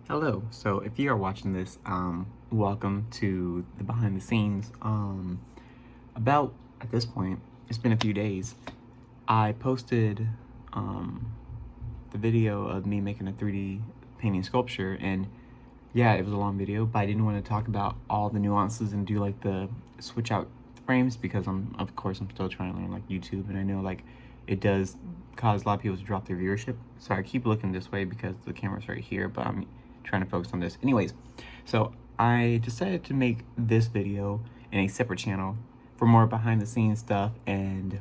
Hello. So if you are watching this, welcome to the behind the scenes. About at this point, it's been a few days. I posted the video of me making a 3D painting sculpture, and yeah, it was a long video, but I didn't want to talk about all the nuances and do like the switch out frames because of course I'm still trying to learn like YouTube, and I know like it does cause a lot of people to drop their viewership. So I keep looking this way because the camera's right here, but I'm trying to focus on this. Anyways, so I decided to make this video in a separate channel for more behind the scenes stuff and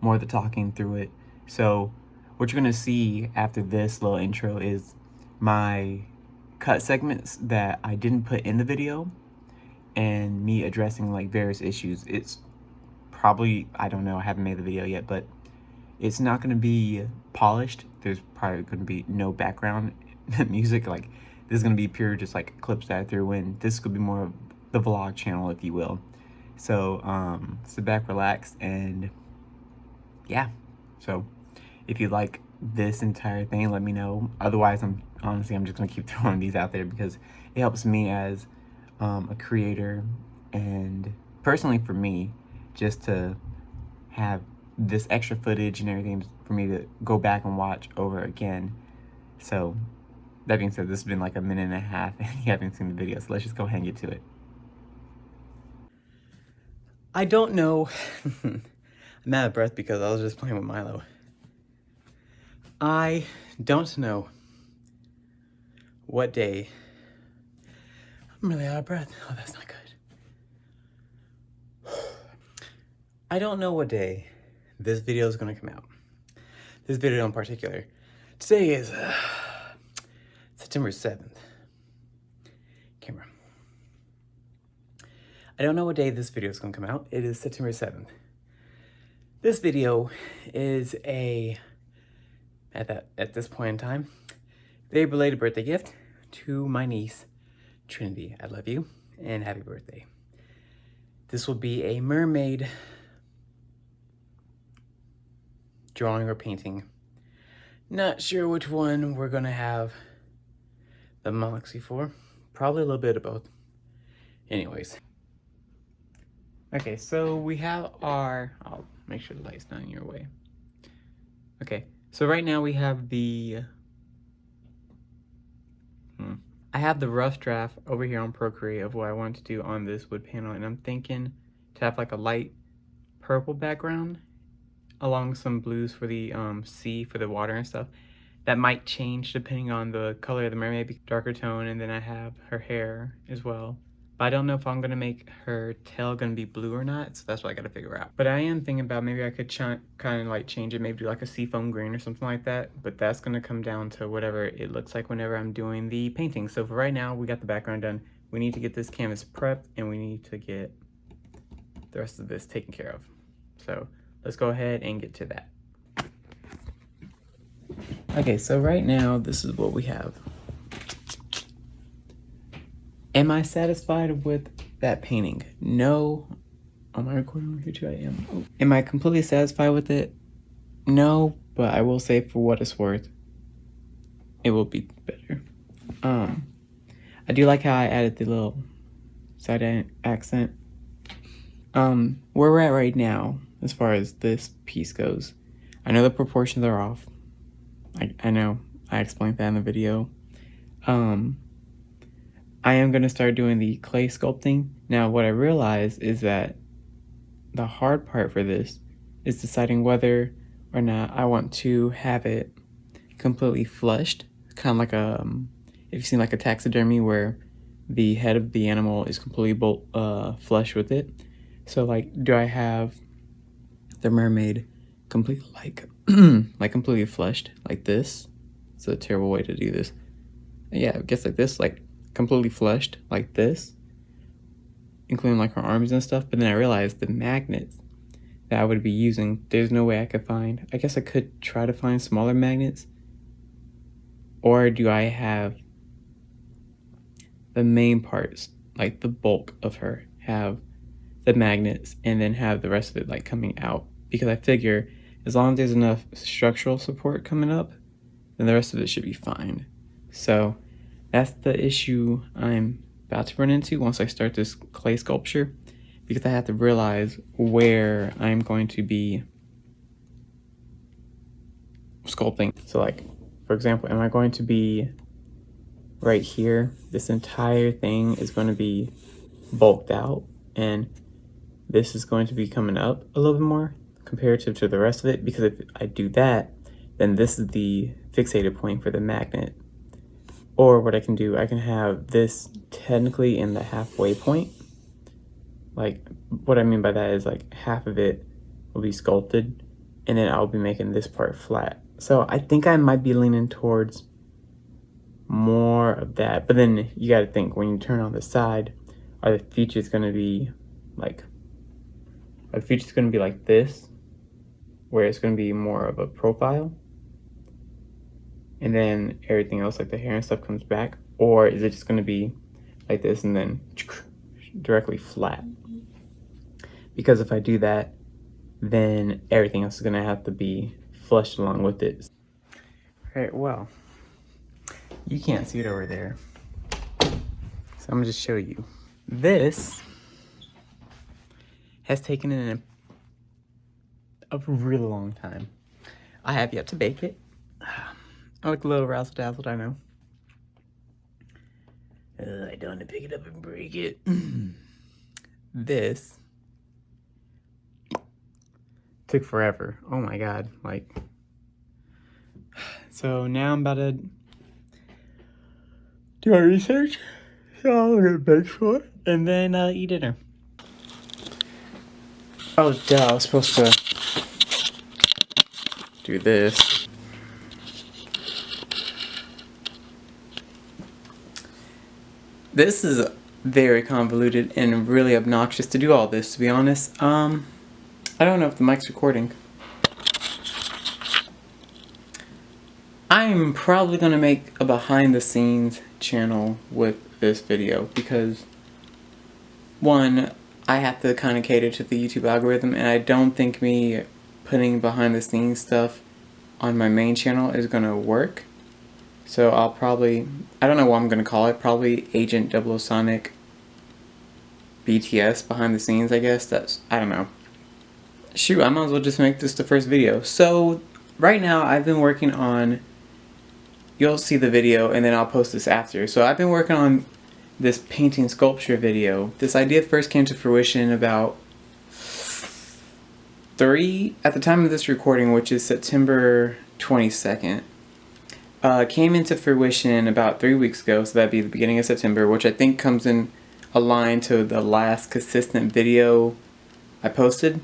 more of the talking through it. So what you're gonna see after this little intro is my cut segments that I didn't put in the video and me addressing like various issues. It's probably, I don't know, I haven't made the video yet, but it's not going to be polished. There's probably going to be no background music. Like this is going to be pure just like clips that I threw in. This could be more of the vlog channel, if you will. So sit back, relax, and yeah. So if you like this entire thing, let me know. Otherwise, I'm just gonna keep throwing these out there because it helps me as a creator, and personally for me, just to have this extra footage and everything for me to go back and watch over again. So that being said, this has been like a minute and a half and you haven't seen the video, so let's just go ahead and get to it. I don't know. I'm out of breath because I was just playing with Milo. I don't know what day. I'm really out of breath. Oh, that's not good. I don't know what day this video is going to come out. This video in particular. Today is September 7th. Camera. I don't know what day this video is going to come out. It is September 7th. This video is at this point in time, very belated birthday gift to my niece, Trinity. I love you and happy birthday. This will be a mermaid drawing or painting. Not sure which one we're gonna have the moxie for. Probably a little bit of both. Anyways. Okay, so we have our, I'll make sure the light's not in your way. Okay, so right now we have I have the rough draft over here on Procreate of what I want to do on this wood panel, and I'm thinking to have like a light purple background along some blues for the sea for the water and stuff. That might change depending on the color of the mermaid, maybe darker tone, and then I have her hair as well. But I don't know if I'm gonna make her tail gonna be blue or not, so that's what I gotta figure out. But I am thinking about maybe I could kind of like change it, maybe do like a seafoam green or something like that. But that's gonna come down to whatever it looks like whenever I'm doing the painting. So for right now, we got the background done. We need to get this canvas prepped, and we need to get the rest of this taken care of. So let's go ahead and get to that. Okay, so right now, this is what we have. Am I satisfied with that painting? No. Am I recording over here too? I am. Oh. Am I completely satisfied with it? No, but I will say for what it's worth, it will be better. I do like how I added the little side accent. Where we're at right now, as far as this piece goes, I know the proportions are off. I know, I explained that in the video. I am going to start doing the clay sculpting. Now, what I realized is that the hard part for this is deciding whether or not I want to have it completely flushed, kind of like if you've seen like a taxidermy where the head of the animal is completely flush with it. So like, do I have the mermaid completely like like completely flushed like this? It's a terrible way to do this. Yeah, I guess like this, like completely flushed like this, including like her arms and stuff. But then I realized the magnets that I would be using, there's no way I could find. I guess I could try to find smaller magnets, or do I have the main parts, like the bulk of her, have the magnets and then have the rest of it like coming out? Because I figure as long as there's enough structural support coming up, then the rest of it should be fine. So That's the issue I'm about to run into once I start this clay sculpture, because I have to realize where I'm going to be sculpting. So like, for example, am I going to be right here? This entire thing is going to be bulked out, and this is going to be coming up a little bit more comparative to the rest of it, because if I do that, then this is the fixated point for the magnet. Or what I can do, I can have this technically in the halfway point. Like, what I mean by that is like half of it will be sculpted, and then I'll be making this part flat. So I think I might be leaning towards more of that. But then you got to think, when you turn on the side, are the features going to be like, this, where it's going to be more of a profile, and then everything else like the hair and stuff comes back? Or is it just going to be like this and then directly flat? Because if I do that, then everything else is going to have to be flushed along with it. All right, well, you can't see it over there, so I'm gonna just show you. This has taken a really long time. I have yet to bake it. I look a little razzle-dazzled, I know. I don't want to pick it up and break it. This took forever. Oh my god, like. So now I'm about to do my research. So I'll get baked for it and then eat dinner. Oh duh, I was supposed to do this. This is very convoluted and really obnoxious to do all this, to be honest. I don't know if the mic's recording. I'm probably gonna make a behind the scenes channel with this video because, one, I have to kind of cater to the YouTube algorithm, and I don't think me putting behind the scenes stuff on my main channel is gonna work. So I'll probably, I don't know what I'm gonna call it, probably Agent 00 Sonic BTS behind the scenes, I guess. I don't know. Shoot, I might as well just make this the first video. So right now I've been working on, you'll see the video and then I'll post this after. So I've been working on this painting sculpture video. This idea first came to fruition about at the time of this recording, which is September 22nd. Came into fruition about 3 weeks ago, so that'd be the beginning of September, which I think comes in a line to the last consistent video I posted.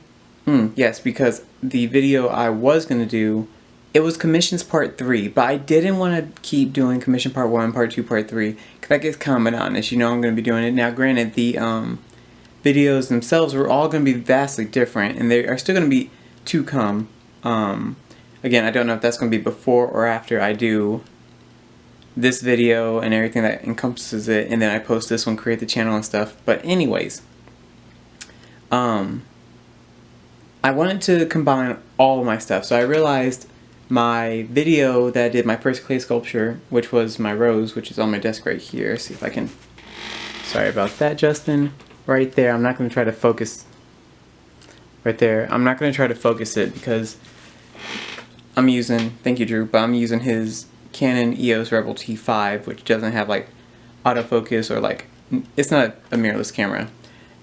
Yes, because the video I was going to do, it was Commissions Part 3, but I didn't want to keep doing Commission Part 1, Part 2, Part 3, because that gets kind of monotonous. You know I'm going to be doing it. Now granted, the videos themselves were all going to be vastly different, and they are still going to be to come. Again, I don't know if that's going to be before or after I do this video and everything that encompasses it, and then I post this one, create the channel and stuff. But anyways, I wanted to combine all of my stuff. So I realized my video that I did my first clay sculpture, which was my rose, which is on my desk right here. See if I can, sorry about that, Justin. Right there, I'm not going to try to focus, right there. I'm not going to try to focus it because I'm using, thank you Drew, but I'm using his Canon EOS Rebel T5, which doesn't have like autofocus or like, it's not a mirrorless camera.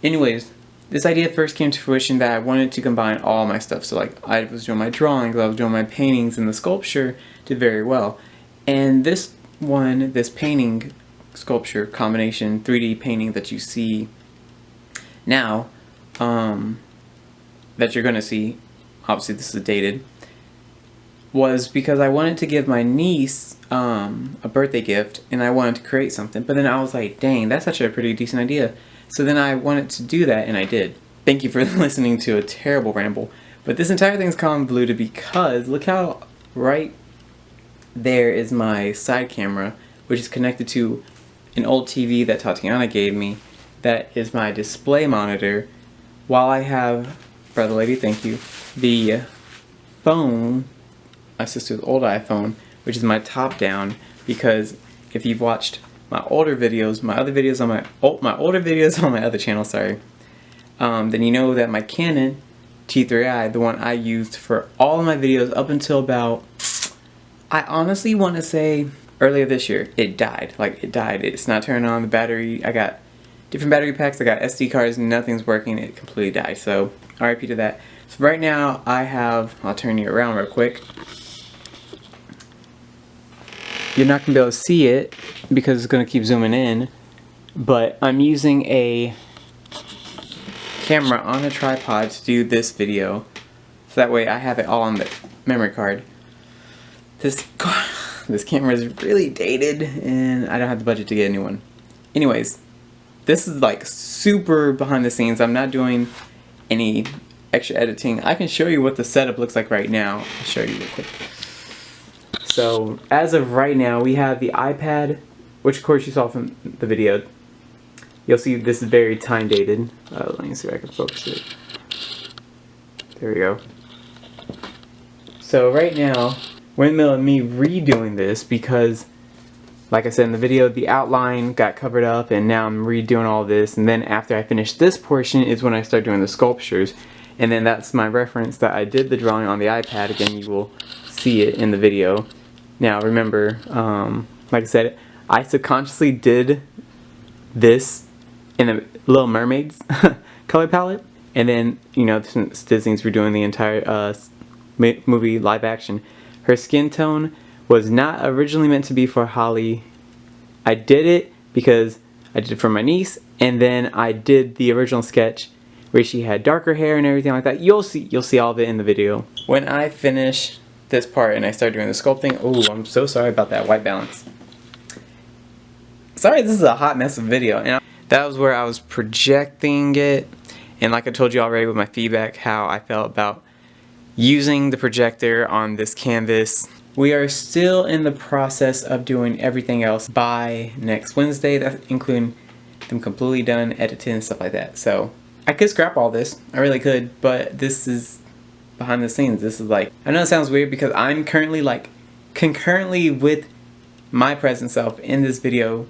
Anyways, this idea first came to fruition that I wanted to combine all my stuff. So like, I was doing my drawings, I was doing my paintings, and the sculpture did very well. And this one, this painting sculpture combination, 3D painting that you see now, that you're gonna see, obviously this is dated, was because I wanted to give my niece a birthday gift, and I wanted to create something, but then I was like, dang, that's actually a pretty decent idea. So then I wanted to do that, and I did. Thank you for listening to a terrible ramble. But this entire thing is convoluted because look how right there is my side camera, which is connected to an old TV that Tatiana gave me. That is my display monitor. While I have, brother lady, thank you, the phone, my sister's old iPhone, which is my top down, because if you've watched my older videos, my older videos on my other channel, sorry, then you know that my Canon T3i, the one I used for all of my videos up until about, I honestly want to say earlier this year, it died. Like, it died. It's not turning on. The battery, I got different battery packs, I got SD cards, nothing's working. It completely died. So RIP to that. So right now I have, I'll turn you around real quick. You're not gonna be able to see it because it's gonna keep zooming in, but I'm using a camera on a tripod to do this video, so that way I have it all on the memory card. This camera is really dated and I don't have the budget to get a new one. Anyways, this is like super behind the scenes. I'm not doing any extra editing. I can show you what the setup looks like right now. I'll show you real quick. So as of right now, we have the iPad, which of course you saw from the video. You'll see this is very time dated. Let me see if I can focus it. There we go. So right now, we're in the middle of me redoing this because, like I said in the video, the outline got covered up and now I'm redoing all this, and then after I finish this portion is when I start doing the sculptures, and then that's my reference that I did the drawing on the iPad. Again, you will see it in the video. Now remember, like I said, I subconsciously did this in the Little Mermaid's color palette, and then, you know, since Disney's redoing the entire movie live action, her skin tone was not originally meant to be for Holly. I did it because I did it for my niece, and then I did the original sketch where she had darker hair and everything like that. You'll see all of it in the video. When I finish this part and I start doing the sculpting, oh, I'm so sorry about that white balance. Sorry, this is a hot mess of video. And that was where I was projecting it, and like I told you already with my feedback, how I felt about using the projector on this canvas. We are still in the process of doing everything else by next Wednesday, that's including them completely done, edited and stuff like that. So I could scrap all this, I really could, but this is behind the scenes. This is like, I know it sounds weird because I'm currently like concurrently with my present self in this video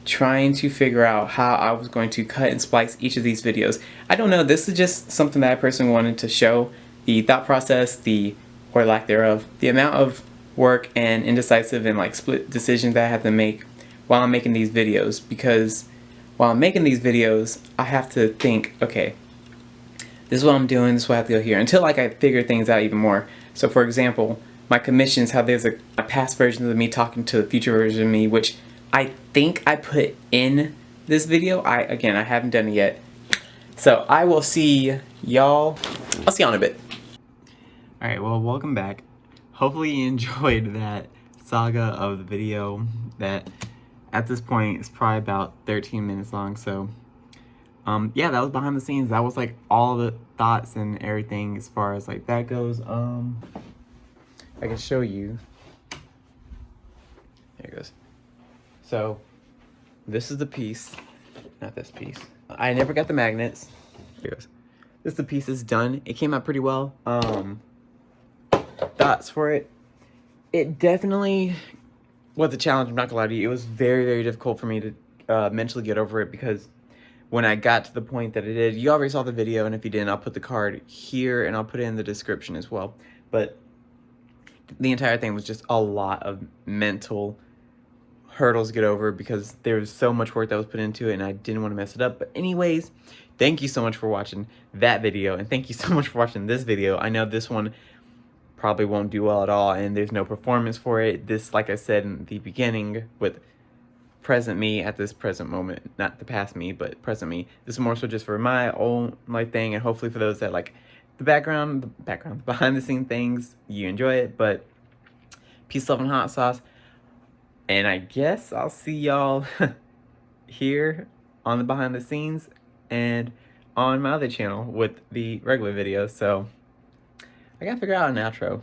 trying to figure out how I was going to cut and splice each of these videos. I don't know, this is just something that I personally wanted to show. The thought process, or lack thereof, the amount of work and indecisive and like split decisions that I have to make while I'm making these videos, because while I'm making these videos I have to think, okay, this is what I'm doing, this is what I have to go here, until like I figure things out even more. So for example, my commissions, how there's a past version of me talking to the future version of me, which I think I put in this video. Again, I haven't done it yet. So I will see y'all, I'll see y'all in a bit. Alright, well, welcome back. Hopefully you enjoyed that saga of the video that at this point is probably about 13 minutes long. So yeah, that was behind the scenes. That was like all the thoughts and everything as far as like that goes. I can show you. There it goes. So this is the piece, not this piece. I never got the magnets. Here it goes. This is the piece that's done. It came out pretty well. Thoughts for it. It definitely was a challenge, I'm not gonna lie to you. It was very, very difficult for me to mentally get over it, because when I got to the point that I did, you already saw the video, and if you didn't, I'll put the card here and I'll put it in the description as well. But the entire thing was just a lot of mental hurdles to get over, because there was so much work that was put into it and I didn't want to mess it up. But anyways, thank you so much for watching that video, and thank you so much for watching this video. I know this one probably won't do well at all, and there's no performance for it. This, like I said in the beginning, with present me at this present moment, not the past me, but present me, this is more so just for my own thing, and hopefully for those that like the background behind the scene things, you enjoy it. But peace, love, and hot sauce, and I guess I'll see y'all here on the behind the scenes and on my other channel with the regular videos. So I gotta figure out an outro.